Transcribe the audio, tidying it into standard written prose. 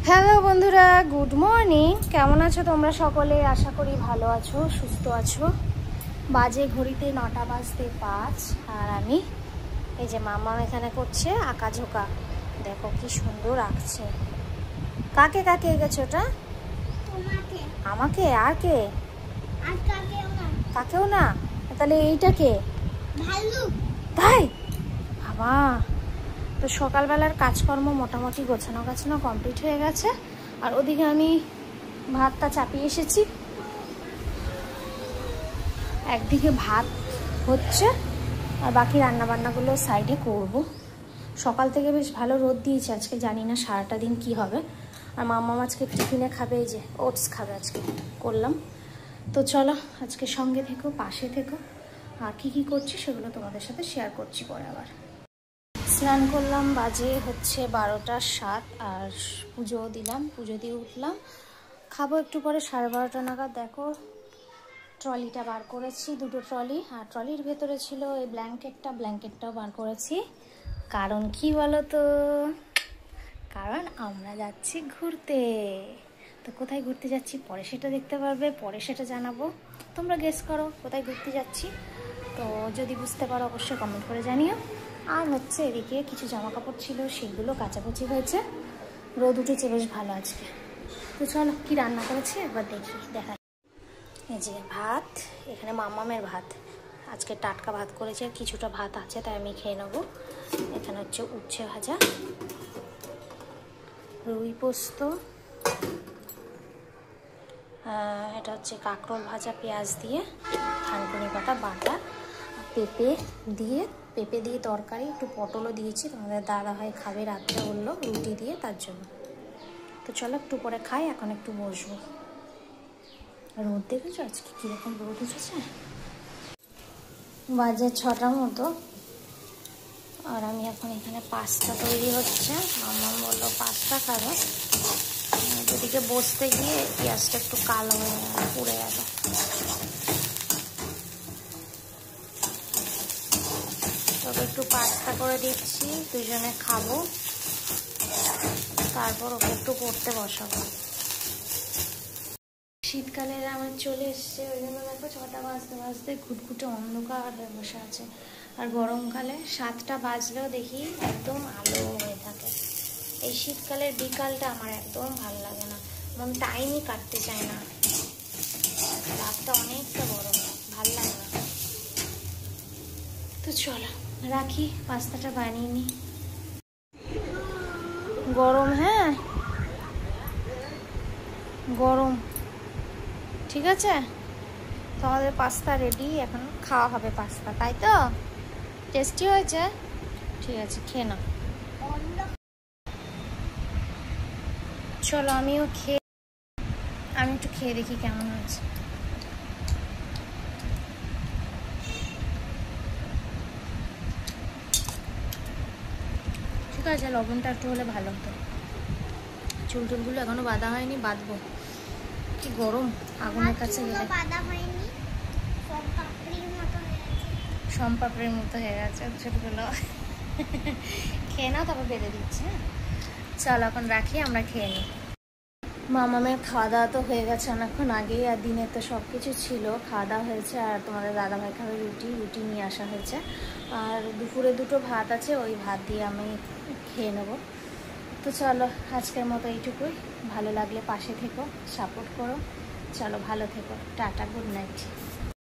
Hello বন্ধুরা, good morning. কেমন আছো তোমরা সকলে? আশা করি ভালো আছো, সুস্থ আছো। বাজে ঘড়িতে 9টা বাজতে 5, আর আমি এই যে মামা এখানে করছে আঁকাঝোঁকা। দেখো কি সুন্দর আঁকছে। কাকে কাকে এঁকেছো ওটা? আমাকে? আর কে? কাকেও না? তাহলে এইটা কে? তাই বাবা। তো সকালবেলার কাজকর্ম মোটামুটি গোছানো গাছানো কমপ্লিট হয়ে গেছে। আর ওদিকে আমি ভাতটা চাপিয়ে এসেছি। একদিকে ভাত হচ্ছে আর বাকি রান্নাবান্নাগুলো সাইডে করব। সকাল থেকে বেশ ভালো রোদ দিয়েছে আজকে, জানি না সারাটা দিন কি হবে। আর মাম্মা আজকে টিফিনে খাবে এই যে ওটস খাবে আজকে, করলাম। তো চলো আজকে সঙ্গে থেকো, পাশে থেকো। আর কি করছি সেগুলো তোমাদের সাথে শেয়ার করছি পরে। আবার স্নান করলাম, বাজে হচ্ছে 12টা 7, আর পুজো দিলাম, পুজো দিয়ে উঠলাম। খাবো একটু পরে 12:30 নাগাদ। দেখো ট্রলিটা বার করেছি, দুটো ট্রলি। আর ট্রলির ভেতরে ছিল এই ব্ল্যাঙ্কেটটাও বার করেছি। কারণ কি বলো তো? কারণ আমরা যাচ্ছি ঘুরতে। তো কোথায় ঘুরতে যাচ্ছি পরে সেটা দেখতে পারবে, পরে সেটা জানাবো। তোমরা গেস করো কোথায় ঘুরতে যাচ্ছি। তো যদি বুঝতে পারো অবশ্যই কমেন্ট করে জানিও। আর হচ্ছে এদিকে কিছু জামা কাপড় ছিল, সেগুলো কাচাকুচি হয়েছে। রোদ উঠেছে বেশ ভালো আজকে। তো চলো কি রান্না করেছি একবার দেখা। এই যে ভাত, এখানে মামামের ভাত। আজকে টাটকা ভাত করেছে, কিছুটা ভাত আছে তাই আমি খেয়ে নেবো। এখানে হচ্ছে উচ্ছে ভাজা, রুই পোস্ত, এটা হচ্ছে কাঁকরোল ভাজা পেঁয়াজ দিয়ে, থানকুনি পাতা বাটা, পেঁপে দিয়ে তরকারি, একটু পটলও দিয়েছি। তোমাদের দাদা ভাই খাবে রাত্রে, বললো রুটি দিয়ে, তার জন্য। তো চলো একটু পরে খাই, এখন একটু বসবো। রোদ দেখেছো আজকে কীরকম রোদ উঠেছে? বাজে 6টার মতো। আর আমি এখন এখানে পাস্তা তৈরি হচ্ছে। মাম্মা বললো পাস্তা খাবে। এদিকে বসতে গিয়ে পেঁয়াজটা একটু কালো হয়ে পুড়ে গেল। তবে একটু পাস্তা করে দিচ্ছি, দুজনে খাবো, তারপর ওকে একটু পড়তে বসাবো। শীতকালের আমার চলে এসছে, ওই জন্য দেখো 6টা বাজতে ঘুটঘুটে অন্ধকার হয়ে বসে আছে। আর গরমকালে 7টা বাজলেও দেখি একদম আলো হয়ে থাকে। এই শীতকালের বিকালটা আমার একদম ভালো লাগে না, মন টাইমই কাটতে চায় না। রাতটা অনেকটা বড়, ভাল লাগে না। তো চলো রাখি, পাস্তাটা বানিয়ে নিই। গরম? হ্যাঁ গরম। ঠিক আছে, তো আমাদের পাস্তা রেডি, এখন খাওয়া হবে পাস্তা, তাই তো? টেস্টি হয়েছে? ঠিক আছে, খেয়ে নাও। চলো আমি একটু খেয়ে দেখি কেমন হয়েছে। ঠিক আছে, লবণটা একটু হলে ভালো হতো। চুলটুলগুলো এখনো বাঁধা হয়নি, বাঁধবো। কি গরম, আগুনের কাছে গেলে সোমপাপড়ির মতো হয়ে গেছে চুলগুলো। খেয়ে নাও, তারপর বেঁধে দিচ্ছি। হ্যাঁ চলো এখন রাখি, আমরা খেয়ে নিই। মামামের খাওয়া দাওয়া তো হয়ে গেছে অনেকক্ষণ আগেই। আর দিনে তো সব কিছু ছিল, খাওয়া দাওয়া হয়েছে। আর তোমাদের দাদাভাই খাবে রুটি নিয়ে আসা হয়েছে। আর দুপুরে দুটো ভাত আছে, ওই ভাত দিয়ে আমি খেয়ে নেবো। তো চলো আজকের মতো এইটুকুই। ভালো লাগলে পাশে থেকো, সাপোর্ট করো। চলো ভালো থেকো, টাটা, গুড নাইট।